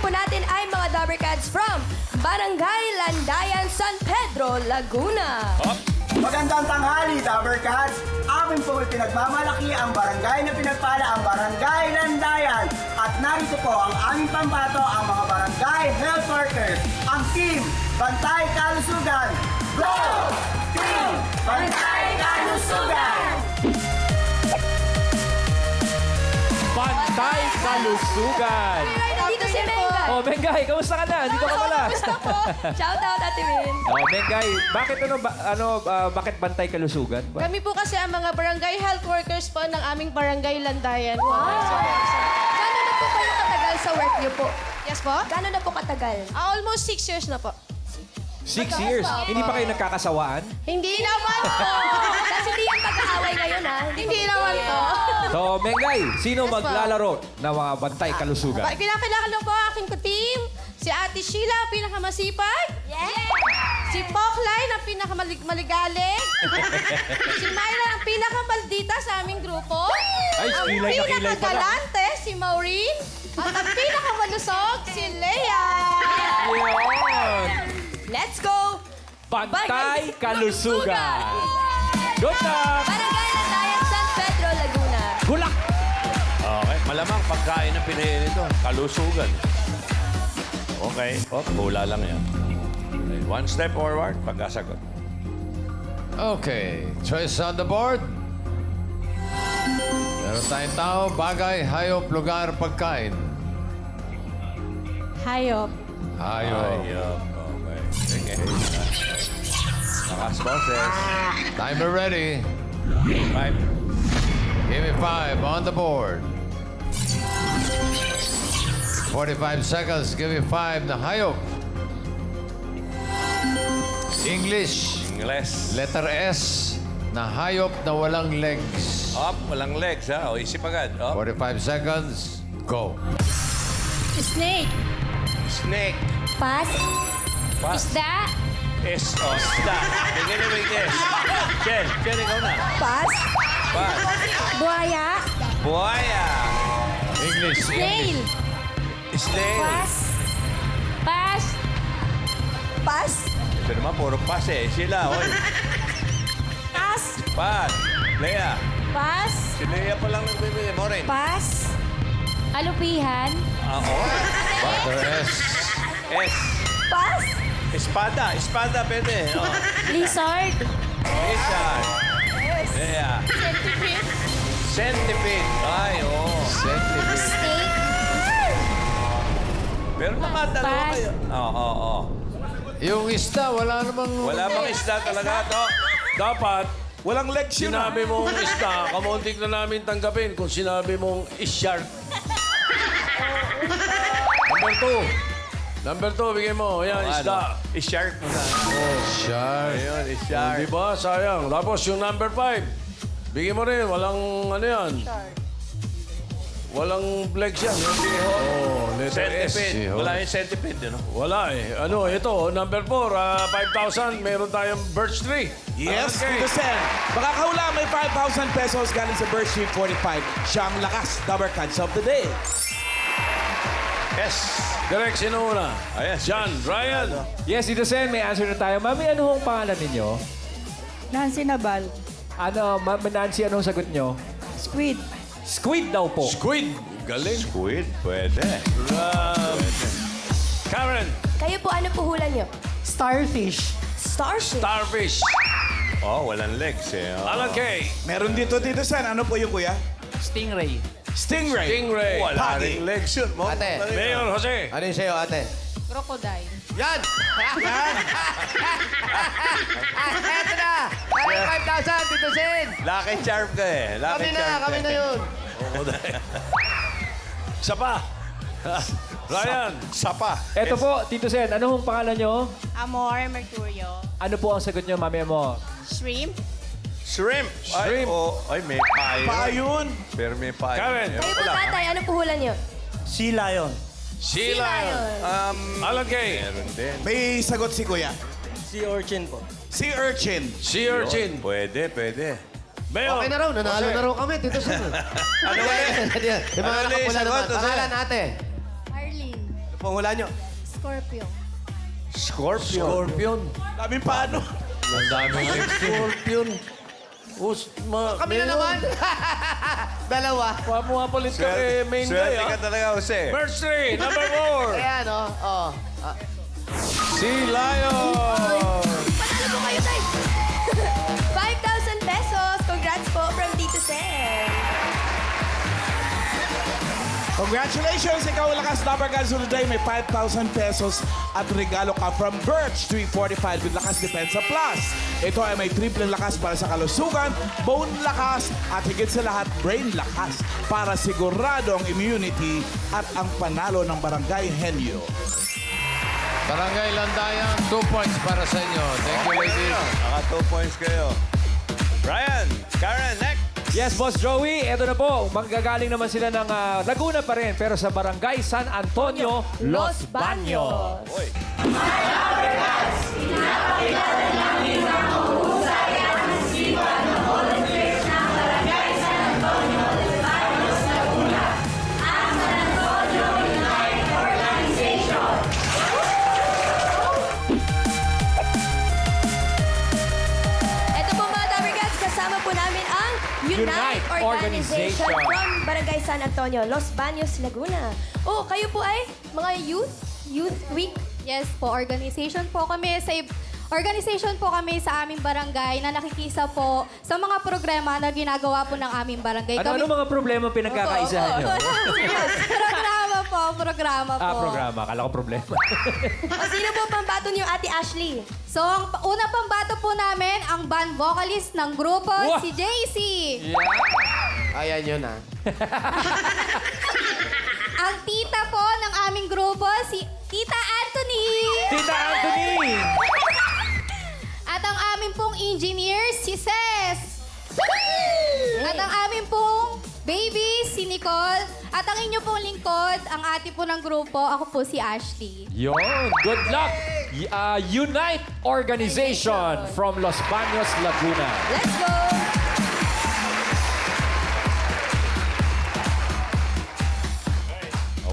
po natin ay mga Dabbercats from Barangay Landayan, San Pedro, Laguna. Magandang tanghali, Dabbercats! Amin po ay pinagmamalaki ang barangay na pinagpala ang Barangay Landayan. At narito po ang aming pambato, ang mga barangay health workers, ang Team Bantay Kalusugan. Go! Team Bantay Kalusugan! Bantay Kalusugan! Dito si Mengay. Oh, Mengay, kamusta ka na? Dito ka pala. Gusto po. Shout out, Ate Min. Oh, Mengay, bakit bakit Bantay Kalusugan? Kami po kasi ang mga barangay health workers po ng aming barangay Landayan. Wow. Gano'n na po kayo katagal sa work niyo po? Yes po? Gano'n na po katagal? Almost 6 years na po. 6 years. Hindi pa kayo nagkakasawaan? Hindi naman po. Kasi hindi yung pag-aaway ngayon, ha? Hindi naman po. So, Mengay, sino Yes, po. maglalaro ng mga Bantay Kalusugan? Pinakilala po ang aking team. Si Ate Sheila, ang pinakamasipag. Yes! Si Poklay, ang pinakamaligalig. Si Myra, ang pinakamaldita sa aming grupo. Ay, ang kilay na kilay pala. pinakagalante, si Maureen. At ang pinakamalusog, si Leia. Yun! Let's go! Bantay Kalusugan! Good luck! Barangay Landayan, San Pedro, Laguna. Hulak! Okay, malamang pagkain na pinili nito. Kalusugan. Okay. Oh, hula lang yan. Okay, one step forward, pagkasagot. Okay, choice on the board. Meron tayong tao, bagay, hayop, lugar, pagkain. Hayop. Hayop. Ayop. Okay. Sige. Lakas boses. Timer ready. 5. Give me 5 on the board. 45 seconds. Give me 5 na hayop. English. Ingles. Letter S na hayop na walang legs. Up, walang legs, ha? O, isip agad. Up. 45 seconds. Go. Snake. Snake. Pass. Pass. Isda. S. O, isda. Bigyan niyo yung S. Jen, ikaw na. Pass. Pass. Buhaya. Buhaya. English. Snail. Snail. Pass. Pass. Pass. Ito naman, puro pass eh. Sila, oy. Pass. Pass. Lea. Pass. Si Lea pa lang nagbibigay. Morin. Pass. Alupihan. Oo. Letter S. S. Pass. Espada. Espada, pwede. Oh. Lizard. Lizard. Lea. Centipede. Centipede. Ay, oo. Centipede. Snake. Pero naman, dalawa Pass. kayo. Oo. Yung isda, wala namang... Wala bang isda talaga to? Dapat, walang legs yun. Sinabi mong isda, kamuntik na namin tanggapin kung sinabi mong is-shark. Number 2, bigay mo. Ayan, isda. Is-shark mo na. Shark. Ayun, is-shark. Di ba? Sayang. Tapos yung number 5, bigay mo rin. Walang ano yan. Walang legs yan. Oh, letter S. Centipede. Wala yung centipede, no? Wala eh. Ano, ito, number 4, 5,000. Meron tayong birch tree. Yes, Okay. Tito Sen. Makakahula may 5,000 pesos galing sa Birch Street 45. Siyang lakas, Dabbercats of the day. Yes. Direk, sino una? Ayan. John, Ryan. Yes, Tito Sen, may answer na tayo. Mami, ano hong pangalan ninyo? Nancy Nabal. Ano, Mami Nancy, anong sagot nyo? Squid. Squid daw po. Squid. Galing. Squid, pwede. Karen, Kayo po, ano po hula niyo? Starfish. Starship. starfish. Oh, walang legs eh. Oh. Alan Kay. Meron dito, Tito Sen. Ano po yung kuya? Stingray. Stingray. Stingray. Wala Pagi. ring legs yun. Mo. Ate. Mayor Jose. Ano yung sa'yo, ate? Crocodile. Yan! Yan! Eto na! Ay, 5,000, Tito Sen! Lucky charm ka eh. Lucky charm ka. Kami na yun. Isa pa. Ryan. Sapa. Eto po, Tito Sen, ano hong pangalan nyo? Amor, Mercurio. Ano po ang sagot nyo, Mami mo? Shrimp. Shrimp. Shrimp. Ay, may pa yun. Pa yun. Pero may pa yun. Karen. Kayo po, tatay, ano po hula niyo? Sea Lion. Sheila. Alan Kay. Meron din. May sagot si kuya. Sea urchin po. Sea Urchin. Sea urchin. Pwede. Mayor. Okay na raw, nanalo na raw kami, Tito Sen. Ano ulit? Yung mga Ano ulit nakapula sagot, naman. Jose? Pangalan, ate. Arlene. pong hula nyo? Scorpio. Scorpion. Dami paano? Ang daming legs. Scorpion. Kami na naman. Dalawa. Papalit ka kay main guy, Swerte ka talaga, Jose. First three, number 4. Ayan, oh. Sea Lion! Panalo po kayo, Tay! 5,000 pesos. Congrats po from Tito Sen. Congratulations! Ikaw ang lakas Dapper Cats today. May 5,000 pesos at regalo ka from Birch 345 with Lakas Depensa Plus. Ito ay may triple lakas para sa kalusugan, bone lakas, at higit sa lahat, brain lakas para siguradong immunity at ang panalo ng Barangay Henyo. Barangay Landayan, 2 points para sa inyo. Thank you, ladies. Naka 2 points kayo. Ryan, Karen, next. Yes, Boss Joey. Ito na po. Manggagaling naman sila ng Laguna pa rin. Pero sa Barangay San Antonio, Los Baños. Oy. Ito po mga Dapper Cats, kasama po namin ang Unite Organization Organization. from Barangay San Antonio, Los Baños, Laguna. Oh, kayo po ay mga Youth Week. Yes po, organization po kami sa aming barangay na nakikisa po sa mga programa na ginagawa po ng aming barangay. Ano mga problema pinagkakaisahan nyo? Programa po. Programa. Kala ko problema. O sino po pambato niyo, Ate Ashley? So, ang unang pambato po namin, ang band vocalist ng grupo, Wow! si JC. Ayan yun, ha? Ang tita po ng aming grupo, si Tita Anthony. Tita Anthony! At ang aming pong engineer, si Ces. At ang aming pong baby, si Nicole. At ang inyo pong lingkod, ang ate po ng grupo, ako po si Ashley. Yon, good luck! Unite Organization from Los Baños, Laguna. Let's go!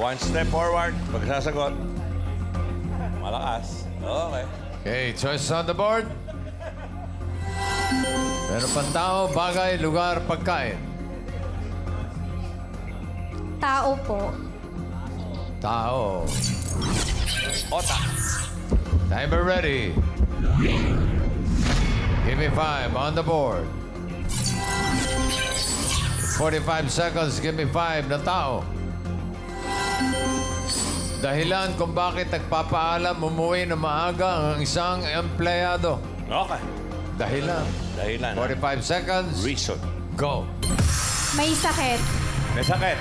One step forward. Pagsasagot. Malakas. Okay. Okay, choices on the board. Meron pang tao, bagay, lugar, pagkain. Tao po. Tao. Ota. Timer ready. Give me 5 on the board. 45 seconds, give me 5 na tao. Dahilan kung bakit nagpapaalam umuwi na maaga ang isang empleyado. Okay. Dahilan. Dahilan. 45 seconds. Reason. Go. May sakit. May sakit.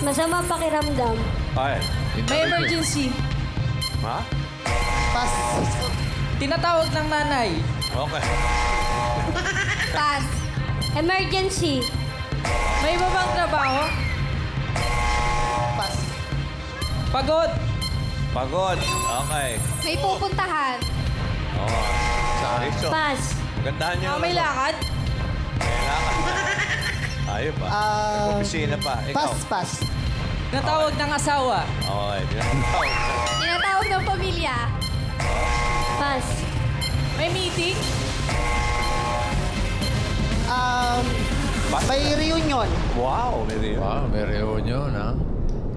Masama pakiramdam. Okay. May emergency. Ha? Pas. Tinatawag ng nanay. Okay. Pass. Emergency. May iba bang trabaho? Pas. Pagod. Pagod. Okay. May pupuntahan. Oh. Reason. Pass. Gandahan nyo. May lakad. Kailangan. Ayun pa. Opisina pa. Ikaw. Pas. Tinatawag ng asawa. Okay. Tinatawag. Tinatawag ng pamilya. Pass. May meeting. May reunion. Wow. May rin. Wow, may reunion, ha?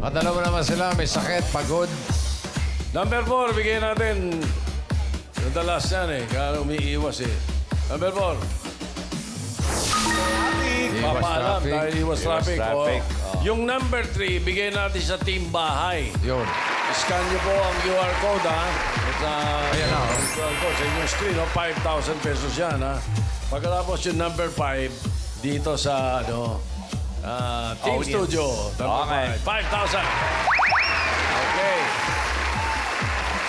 At alam mo naman sila, may sakit, pagod. Number 4, bigyan natin. Yung dalas yan eh. Kaya umiiwas eh. Number 4. Papaalam traffic. dahil iwas traffic. traffic. Oh. Yung number 3, bigyan natin sa team bahay. Yun. Scan nyo po ang QR code, ha? Ayan na, oh. QR code sa inyong screen, 5,000 pesos yan, ha? Pagkatapos yung number 5, dito sa, Team Audience. Studio. Okay. 5,000. Okay.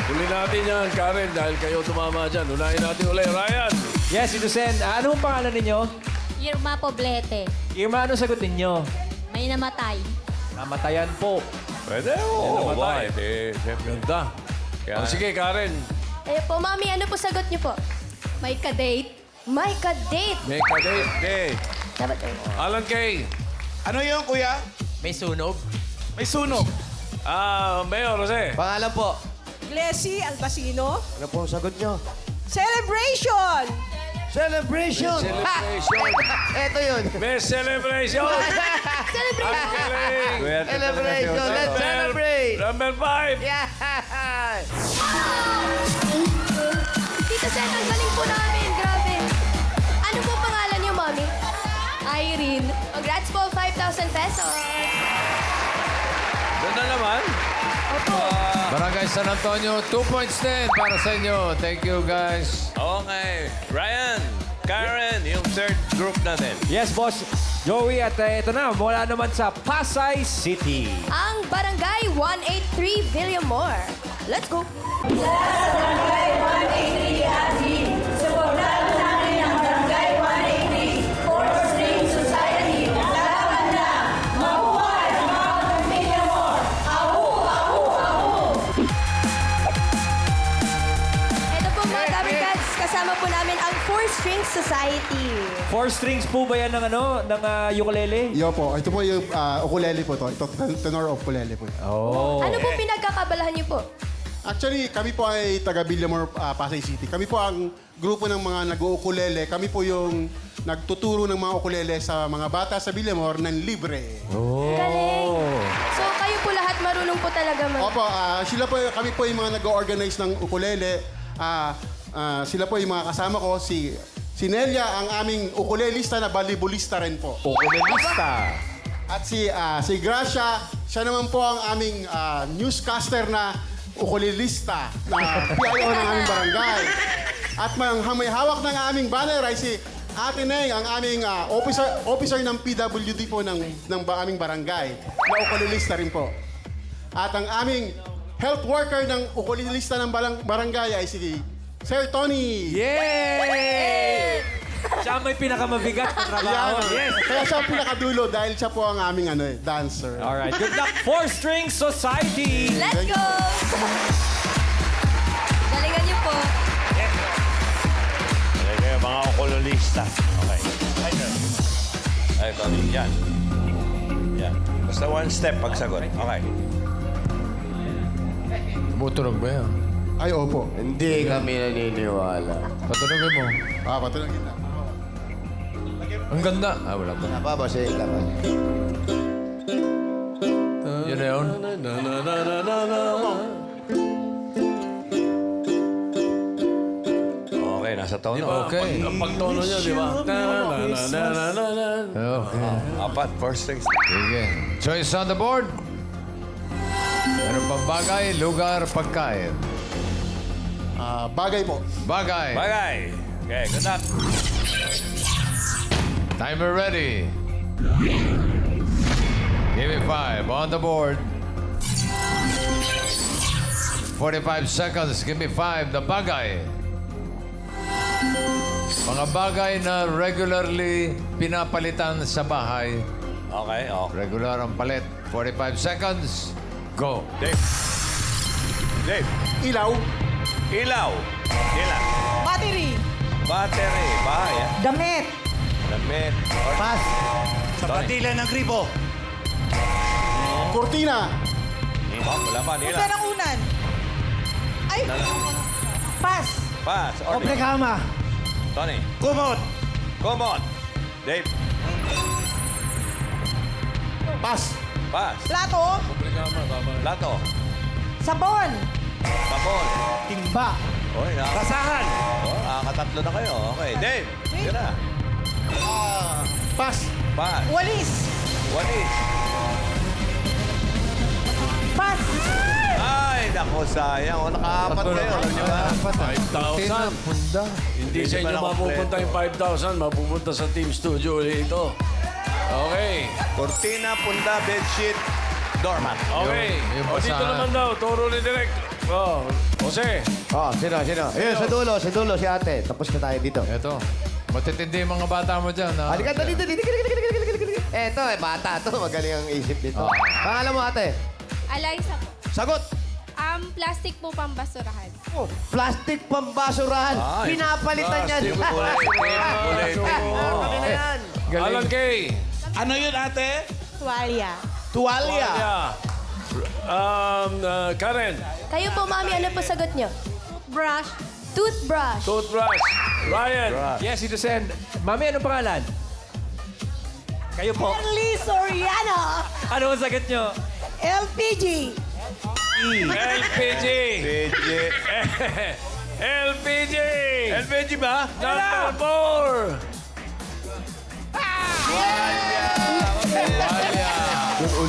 Huli natin yan, Karen, dahil kayo tumama dyan. Unahin natin ulit. Ryan! Yes, Tito Sen. Anong pangalan ninyo? Irma Poblete. Irma, anong sagot ninyo? May namatay. Namatayan po. Pwede. Oo. namatay. Bakit? Eh, siyempre. Ganda. Kaya- Sige, Karen. Eh po, Mami, ano po sagot niyo po? May kadate. My ka-date. Make a date. Okay. Dapat kayo. Alan Kay. Ano yun, kuya? May sunog. May sunog. Mayor Jose. Pangalan po. Glessy Albacino. Ano po ang sagot nyo? Celebration! Celebration! Celebration. Ito yun. Best celebration. Ang galing. Celebration. Let's celebrate. Number 5. Yeah! Tito Sen, ang galing po namin. Grabe. Ano po pangalan niyo, Mami? Irene. Congrats po, 5,000 pesos. Doon na naman. Barangay San Antonio, 2 points din para sa inyo. Thank you, guys. Okay. Ryan, Karen, yung third group natin. Yes, boss. Joey, at ito na, mula naman sa Pasay City. Ang Barangay 183 Villamor. Let's go. Ito po mga Dabber Cats, kasama po namin ang Four Strings Society. 4 strings po ba yan ng, ukulele? Yo po, ito po yung ukulele po to. Ito, tenor of ukulele po. Oh. Ano po pinagkakabalahan niyo po? Actually, kami po ay taga Villamor, Pasay City. Kami po ang grupo ng mga nag-uukulele. Kami po yung nagtuturo ng mga ukulele sa mga bata sa Villamor ng libre. Galing. So kayo po lahat marunong po talaga Opo, kami po yung mga nag-organize ng ukulele. Sila po yung mga kasama ko, si Nelia, ang aming ukulelista na balibulista rin po. Ukulelista. At si Gracia, siya naman po ang aming newscaster na ukulelista na PIO ng aming barangay. At may hawak ng aming banner ay si Ate Neng, ang aming officer ng PWD po ng aming barangay na ukulelista rin po. At ang aming health worker ng ukulelista ng barangay ay si Sir Tony. Yay! Siya may pinakamabigat na trabaho. Yes. Kaya siya ang pinakadulo dahil siya po ang aming dancer. Alright, good luck, 4 String Society! Let's go! Galingan niyo po. Okay, kayo mga okulolista. Okay. Ay, Tony. Yan. Yan. Basta one step pagsagot. Okay. Tumutunog ba yan? Ay, opo. Hindi kami naniniwala. Patunogin mo. Patulogin na. Ang ganda. Wala pa. Babasay ka. Yun na yun. Okay, nasa tono. Okay. Ang pagtono niya, di ba? Okay. Apat, first strings. Sige. Choice on the board. Ano bang bagay, lugar, pagkain? Bagay po. Bagay. Bagay. Okay, good luck. Timer ready. Give me 5 on the board. 45 seconds. Give me 5. The bagay. Mga bagay na regularly pinapalitan sa bahay. Okay, okay. Regular ang palit. 45 seconds. Go. Dave. Dave. Ilaw. Ilaw. Ilan? Battery. Battery. Bahay, ah. Damit. Damit. Pass. Sapatila ng gripo. Cortina. Oh, wala pa. Punta Nila. ng unan. Ay! Pass. Pass. Orly. Kama. Tony. Kumot. Kumot. Dave. Pass. Pass. Plato. Lato. Sabon. Sabon. Timba. Oy, Kasahan. Oh, nakakatatlo na kayo. Okay, Dave. Yun na. Pass. Pass. Walis. Walis. Pass. Ay, naku, sayang. O, nakaapat kayo. Alam niyo ba? 5,000. Punda. Hindi sa Hindi inyo pa mapupunta yung 5,000. Mapupunta sa Team Studio ulit ito. Okay. Cortina, punda, bedsheet, doormat. Okay. Yung O, dito basahan. naman daw. Turo ni Direk. Oh, Jose. Sino? Ayun, sa dulo, si ate. Tapos na tayo dito. Eto. Matitindi yung mga bata mo dyan. Ha? Halika, dali. Eto, bata to. Magaling ang isip dito. Pangalan mo, ate? Eliza po. Sagot! Plastic po pambasurahan. Plastic pambasurahan. Ay, Pinapalitan yan. Ulit. Kami na yan. Alan Kay. Ano yun, ate? Tuwalya. Tuwalya. Yeah. Karen. Kayo po, Mami, ano po sagot nyo? Brush. Toothbrush. Toothbrush. Ryan. Yes, Tito Sen. Mami, anong pangalan? Kayo po. Perly Soriano. Ano ang sagot nyo? LPG. LPG. LPG. LPG ba? Number 4.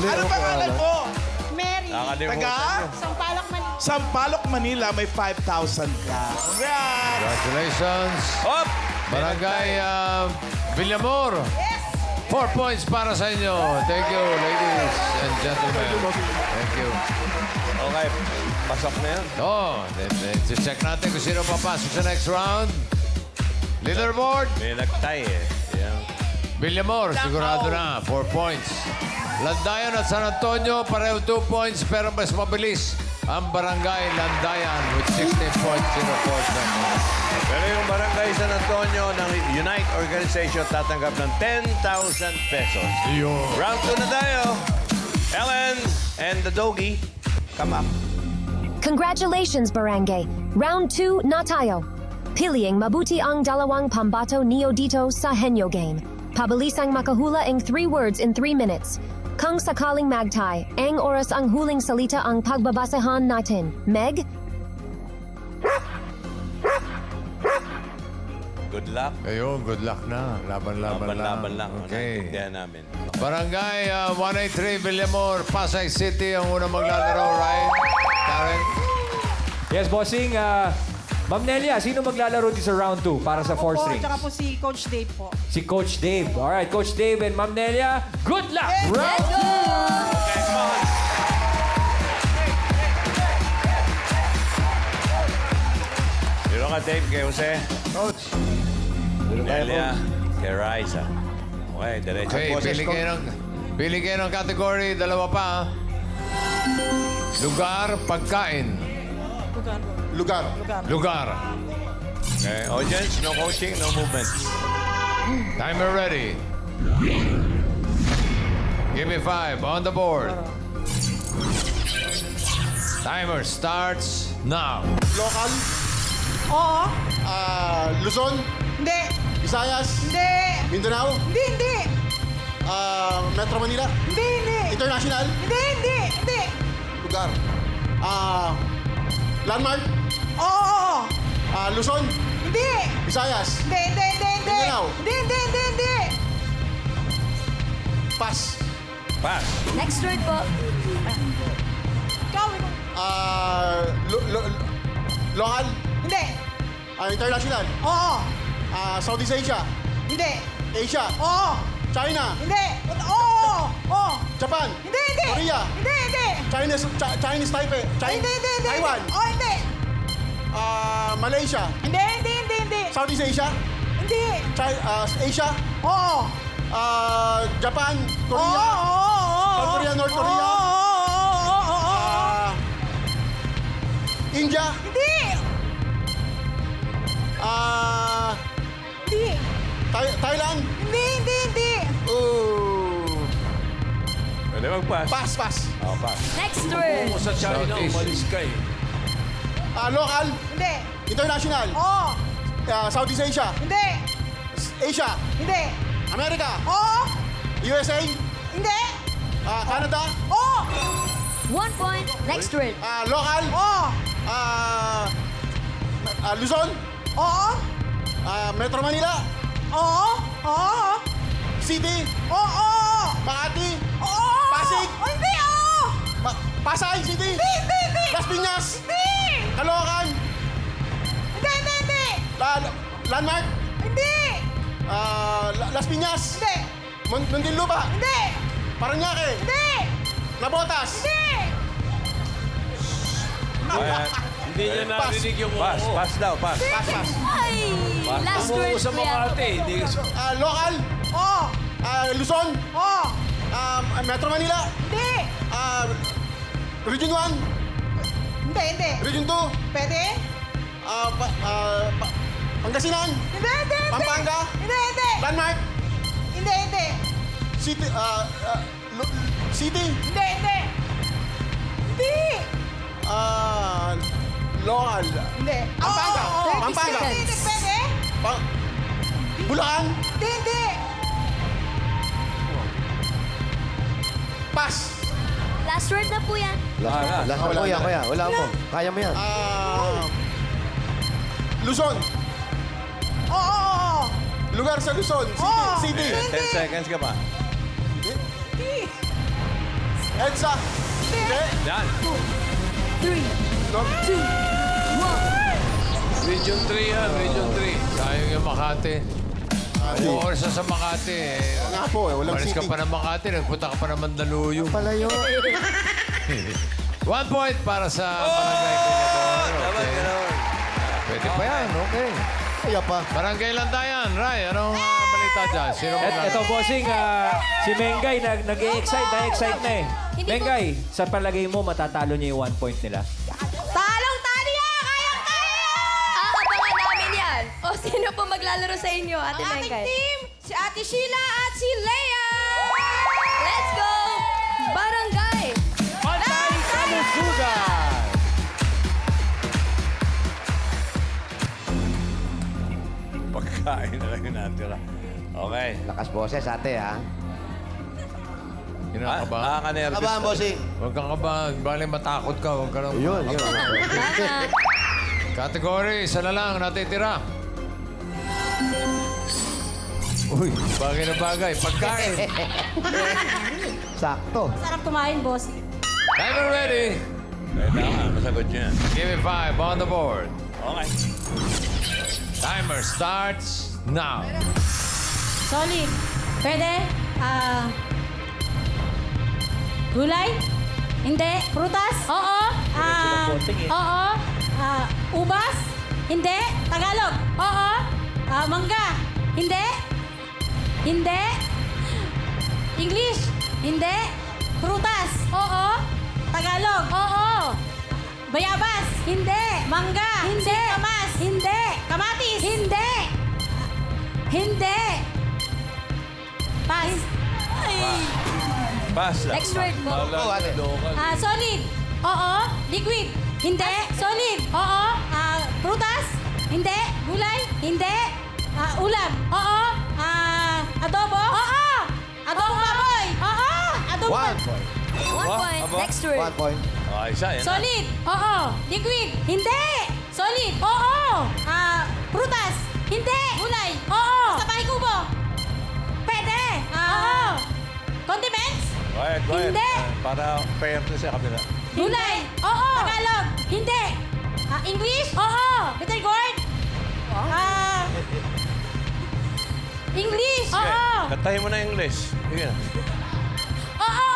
Ano pangalan mo? Mary. Taga? Sampaloc, Manila. Sampaloc, Manila. May 5,000 ka. Congrats! Congratulations. Hop! Barangay Villamor. 4 points para sa inyo. Thank you, ladies and gentlemen. Thank you. Okay, pasok na yan. Check natin kung sino papasok sa next round. Leaderboard. May nagtay eh. Yan. Villamor, sigurado na. 4 points. Landayan at San Antonio, pareho 2 points, pero mas mabilis ang Barangay Landayan with 16.04 Pero yung Barangay San Antonio ng Unite Organization tatanggap ng 10,000 pesos. Round 2 na tayo. Ellen and the doggy, come up. Congratulations, Barangay. Round 2 na tayo. Piliing mabuti ang dalawang pambato niyo dito sa Henyo game. Pabilisang makahula ang 3 words in 3 minutes. Kung sakaling magtay, ang oras ang huling salita ang pagbabasahan natin. Meg? Good luck. Ayun, good luck na. Laban-laban Laban lang. Okay. Naintindihan namin. Barangay 183 Villamor, Pasay City ang unang maglalaro, right? Karen? Yes, bossing. Ma'am Nelia, sino maglalaro dito sa round 2 para sa 4 Po, strings? tsaka po si Coach Dave po. Si Coach Dave. Alright, Coach Dave and Ma'am Nelia, good luck! Round Okay, come on. Dito ka, Dave, kay Jose. Coach. Nelia, kay Raisa. Okay, diretso Okay, boses, pili kayo ng category. Dalawa pa. Lugar, pagkain. Lugar. Lugar. Okay, audience, no coaching, no movement. Timer ready. Give me 5 on the board. Timer starts now. Local. Oo. Luzon. Hindi. Visayas. Hindi. Mindanao. Hindi. Metro Manila. Hindi. International. Hindi. Lugar. Landmark. Oo. Luzon. Hindi. Visayas. Hindi. Mindanao. Hindi. Pass. Pass. Next word po. Ikaw. Local. Hindi. International. Oo. Southeast Asia. Hindi. Asia. Oo. China. Hindi. Oo. Japan. Hindi. Korea. Hindi. Chinese Taipei. Hindi. Taiwan. Oo, hindi. Malaysia. Hindi. Southeast Asia. Hindi. Asia. Oo. Japan. Korea. Oo. South Korea, North Korea. Oo. India. Hindi. Hindi. Thailand. Hindi. Pwede mag-pass. Pass. Oh, pass. Next word. Sa China, Southeast. umalis ka eh. Local. Hindi. International. Oo. Southeast Asia. Hindi. Asia. Hindi. America. Oo. USA. Hindi. Canada. Oo. 1 point. Next word. Local. Oo. Luzon. Oo. Metro Manila. Oo. City. Oo. Makati. Oo. Pasig. Hindi. Oo. Pasay City. Hindi. Las Piñas. Hindi. Caloocan. Hindi. Landmark. Hindi. Las Piñas. Hindi. Muntinlupa. Hindi. Paranaque. Hindi. Nabotas. Hindi. Hindi niya narinig yung Pass. oo. Pass daw, pass. Pass. Ay! Last Umuo word, sa kuya. Makati. Hindi ka... Local. Oo. Luzon. Oo. Metro Manila. Hindi. Region 1. Hindi. Region 2. Pwede? Pangasinan. Hindi. Pampanga. Hindi. Landmark. Hindi. City. City. Hindi. Hindi. Local. Hindi. Pampanga. Oo. Pampanga. Hindi pwede. Bulacan. Hindi. Pass. Last word na po yan. Last mo yan, kuya. Wala mo. Kaya mo yan. Luzon. Oo. Lugar sa Luzon. City. 10 seconds ka pa. EDSA. Hindi. Yan. 3, 2, 1. Region 3 yan, Region 3. Sayang yung Makati. Oras sa Makati. Nga po eh, walang Malis ka city. pa ng Makati, nagpunta ka pa ng Mandaluyong. Palayo. 1 point para sa Barangay Peñador. Dapat gano'n. Pwede pa yan, okay. Kaya pa. Barangay Landayan, Ray, anong balita dyan? Sino Ito, bossing, si Mengay nag-excite na eh. Hindi Mengay, sa palagay mo, matatalo niya yung 1 point nila? Talong-tali yan! Kayang-kaya! Aabangan namin yan. O, sino po maglalaro sa inyo, Ate Ang ating Mengay? team, si Ate Sheila at si Leia! Let's go! Barangay! Pantay Kalusugan! Pagkain na lang yung natira. Okay. Lakas boses, ate, ha? Kinakabahan. Nakaka-nervous. Kabahan, bossing. Huwag kang kabahan. Bali, matakot ka. Huwag ka nang... Yun. Category, isa na lang, natitira. Uy, bagay na bagay. Pagkain. Sakto. Sarap kumain, boss. Timer ready. Kailangan, masagot niya. Give me 5 on the board. Okay. Timer starts now. Solid. Pwede? Gulay? Hindi. Prutas? Oo. Oo. Ubas? Hindi. Tagalog? Oo. Mangga? Hindi. Hindi. English? Hindi. Prutas? Oo. Tagalog? Oo. Bayabas? Hindi. Mangga? Hindi. Kamas? Hindi. Kamatis? Hindi. Hindi. Pass. Pass lang. Next word po. Solid. Oo. Liquid. Hindi. Solid. Oo. Prutas. Hindi. Gulay. Hindi. Ulam. Oo. Adobo. Oo. Adobo baboy. Oo. Adobo. 1 point. 1 point. Aba. Next word. 1 point. Okay, isa. Yan na. Solid. Oo. Liquid. Hindi. Solid. Oo. Prutas. Hindi. Gulay. Oo. Sa bahay kubo. Pwede. Oo. Condiments. Quiet. Hindi. Para fair to sa kabila. Gulay. Oo. Tagalog. Hindi. English. Oo. Bitter gourd. English. Oo. Kantahin mo na English. Sige na. Oo.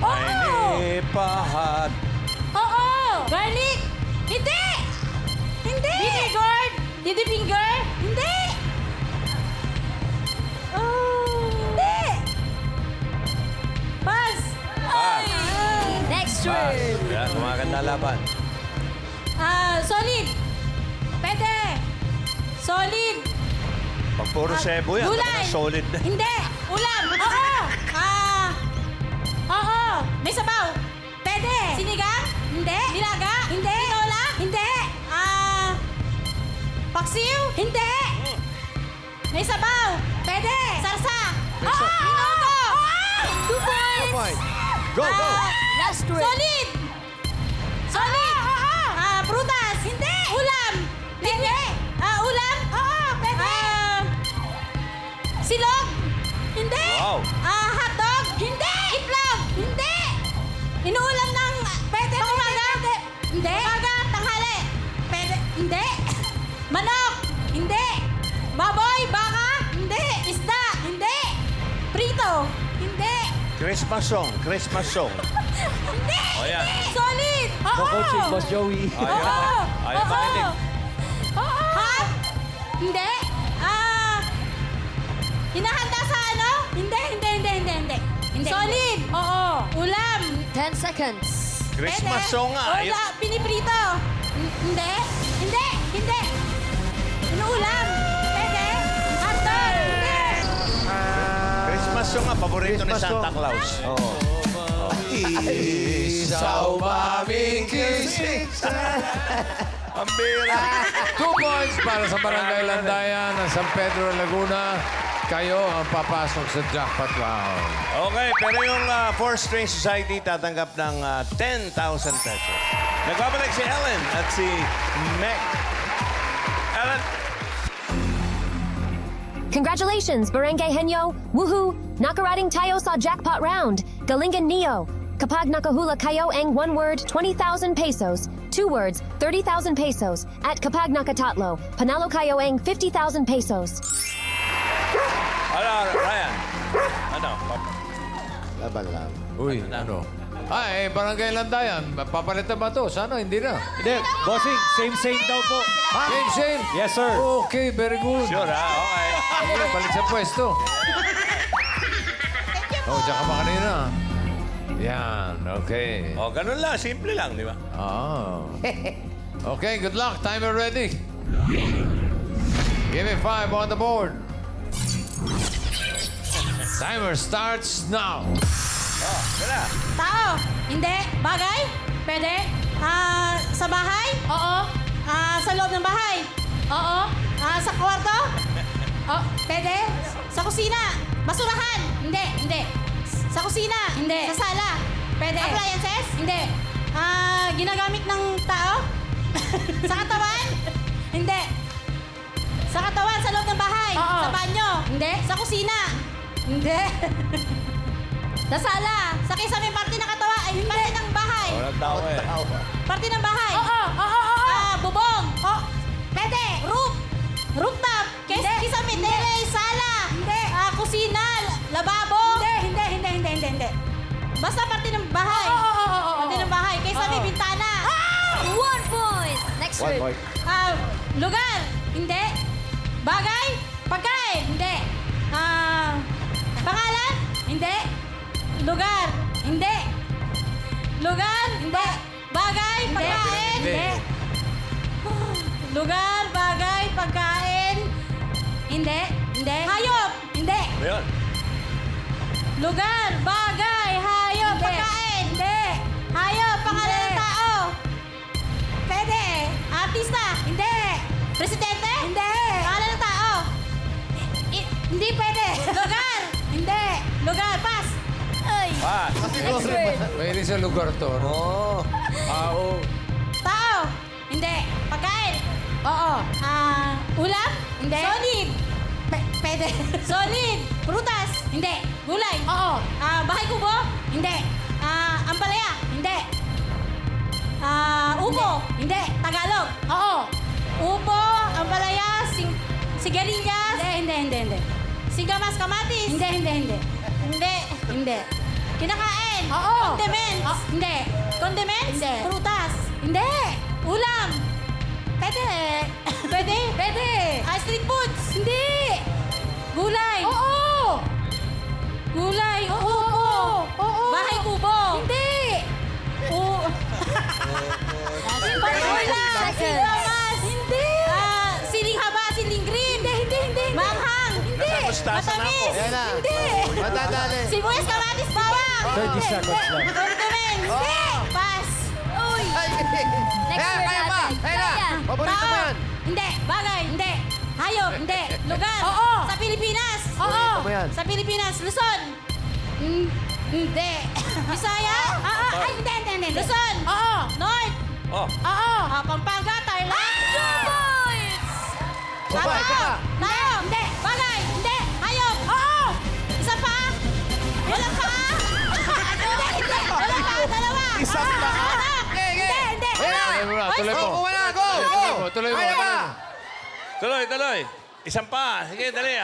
Ay, pahat. Oo. Garlic. Hindi. Hindi. Bitter gourd. Didi finger. Hindi. Hindi. Pass. Pass. Next Pass. word. Yan, kumaganda laban. Solid. Pwede. Solid. Pag puro sebo yan, Gulay. talagang solid na. Hindi. Ulam. Oo. Oo. May sabaw. Pwede. Sinigang? Hindi. Nilaga? Hindi. Tinola? Hindi. Paksiw? Hindi. May sabaw. Pwede. Sarsa? Oo. Minuto. 2 points. Go. Last word. Solid. Solid. Prutas? Hindi. Ulam? Hindi. Ulam? Oo. Pwede. Silog? Hindi. Wow. Hotdog? Hindi. Itlog? Hindi. Inuulam ng... Pwede. Umaga? Hindi. Umaga? Tanghali? Pwede. Hindi. Manok? Hindi. Baboy? Baka? Hindi. Isda? Hindi. Prito? Hindi. Christmas song. Hindi. O yan. Solid. Oo. No coaching, Boss Joey. Ayaw makinig. Oo. Hot? Hindi. Hinahanda sa ano? Hindi. Solid. Oo. Ulam. 10 seconds. Christmas Pwede. song nga. O, piniprito. Hindi. Inuulam. Pwede. Hotdog. Hindi. Christmas song nga. Paborito ni Christmas Santa song. Claus. Oo. Sa umaming kising. Ang bira. 2 points para sa Barangay Landayan ng San Pedro, Laguna. Kayo ang papasok sa jackpot round. Okay, pero yung Four String Society tatanggap ng 10,000 pesos. Nagbabalik si Ellen at si Meg. Ellen. Congratulations, Barangay Henyo! Woohoo! Nakarating tayo sa jackpot round! Galingan Neo! Kapag nakahula kayo ang 1 word, 20,000 pesos. 2 words, 30,000 pesos. At kapag nakatatlo, panalo kayo ang 50,000 pesos. Ano, Ryan? Ano? Laban lang. Uy, ano? Ay, Barangay Landayan. Papalitan ba to? Sana hindi na. Hindi, bossing, same daw po. Same. Yes, sir. Okay, very good. Sure, ha? Okay. Sige, balik sa pwesto. Oh, diyan ka ba kanina? Yan, okay. O, ganun lang. Simple lang, di ba? Oh. Okay, good luck. Timer ready. Give me 5 on the board. Timer starts now. Oh, wala. Tao. Hindi. Bagay. Pwede. Sa bahay. Oo. Sa loob ng bahay. Oo. Sa kwarto. Pwede. Sa kusina. Basurahan. Hindi. Sa kusina. Hindi. Sa sala. Pwede. Appliances. Hindi. Ginagamit ng tao. Sa katawan. Hindi. Sa katawan, sa loob ng bahay. Sa banyo. Hindi. Sa kusina. Hindi. Sa sala. Sa kisame parte ng katawan. Ay, parte ng bahay. Walang tao eh. Parte ng bahay. Bubong. Pwede. Rooftop. Kisame. Tere. Sala. Hindi. Kusina. Lababo. Hindi. Basta parte ng bahay. Parte ng bahay. Kisame, bintana. 1 point. Next 1 word. point. Lugar. Hindi. Bagay. Pagkain. Hindi. Pangalan. Hindi. Lugar. Hindi. Lugar. Hindi. Bagay. Pagkain. Hindi. Lugar. Bagay. Pagkain. Hindi. Hayop. Hindi. Ayun. Lugar. Bagay. Hayop. Pagkain. Hindi. Hayop. Pangalan ng tao. Pwede. Artista. Hindi. Presidente. Hindi. Pangalan ng tao. Hindi pwede. Lugar. Hindi. Lugar. Pass. Ay. Ah, Next word. Mahilig sa lugar to. No? Tao. Hindi. Pagkain. Oo. Ulam. Hindi. Solid. Pwede. Solid. Prutas. Hindi. Gulay. Oo. Bahay kubo. Hindi. Ampalaya. Hindi. Upo. Hindi. Tagalog. Oo. Upo, ampalaya, sigarilyas. Hindi. Sigamas, kamatis. Hindi. Kinakain. Oo. Condiments. Hindi. Condiments? Hindi. Prutas. Hindi. Ulam. Pwede. Street foods. Hindi. Gulay. Oo. Gulay. Oo. Bahay kubo. Hindi. Sigamas. Hindi. Siling haba, siling green. Hindi. Manghang. Hindi. Nasa mustasa na ako. Yan na. Hindi. Matadali. Sibuyas, kamatis, bawang. 30 seconds lang. Condiments. Hindi. Pass. Uy. Next word Kaya pa. natin. Kaya na. Paborito mo yan. Hindi. Bagay. Hindi. Hayop. Hindi. Lugar. Sa Pilipinas. Paborito mo yan. Sa Pilipinas. Luzon. Hindi. Bisaya? Ay, hindi. Luzon. North. Oh. Pampanga, Thailand. 2 points. Isa pa. Tayo. Hindi. Bagay. Hindi. Hayop. Isa pa. Wala pa. Hindi. Wala pa. Dalawa. Isa pa. Anak. Hindi. Tuloy mo. Tuloy mo. Kaya pa. Tuloy. Isang pa. Sige, dali.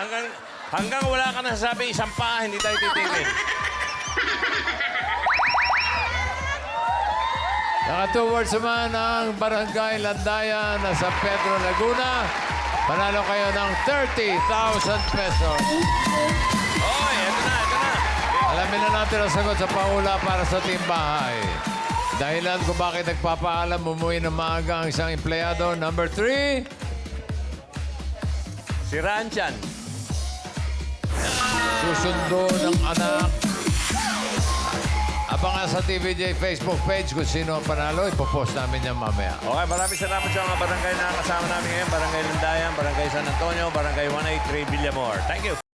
Hanggang wala ka nasasabi, isang pa, hindi tayo titigil. Naka 2 words naman ang Barangay Landayan na San Pedro, Laguna. Panalo kayo ng 30,000 pesos. Oy, eto na. Alamin na natin ang sagot sa paula para sa timbahay. Dahilan kung bakit nagpapaalam umuwi ng maaga ang isang empleyado. Number 3. Si Ranchan. Susundo ng anak. Abangan sa TVJ Facebook page kung sino ang panalo. Ipopost namin yan mamaya. Okay, maraming salamat sa mga barangay na kasama namin ngayon. Barangay Landayan, Barangay San Antonio, Barangay 183 Villamor. Thank you.